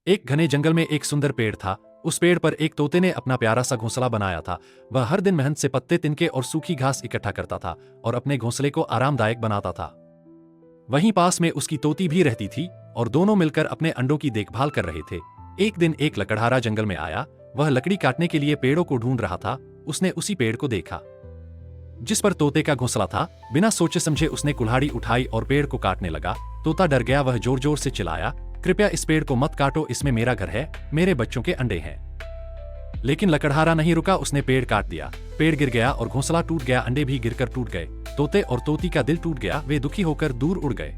एक घने जंगल में एक सुंदर पेड़ था। उस पेड़ पर एक तोते ने अपना प्यारा सा घोंसला बनाया था। वह हर दिन मेहनत से पत्ते, तिनके और सूखी घास इकट्ठा करता था और अपने घोंसले को आरामदायक बनाता था। वहीं पास में उसकी तोती भी रहती थी और दोनों मिलकर अपने अंडों की देखभाल कर रहे थे। एक दिन एक लकड़हारा जंगल में आया। वह लकड़ी काटने के लिए पेड़ों को ढूंढ रहा था। उसने उसी पेड़ को देखा जिस पर तोते का घोंसला था। बिना सोचे समझे उसने कुल्हाड़ी उठाई और पेड़ को काटने लगा। तोता डर गया। वह जोर जोर से चिल्लाया, कृपया इस पेड़ को मत काटो, इसमें मेरा घर है, मेरे बच्चों के अंडे हैं। लेकिन लकड़हारा नहीं रुका। उसने पेड़ काट दिया। पेड़ गिर गया और घोंसला टूट गया। अंडे भी गिरकर टूट गए। तोते और तोती का दिल टूट गया। वे दुखी होकर दूर उड़ गए।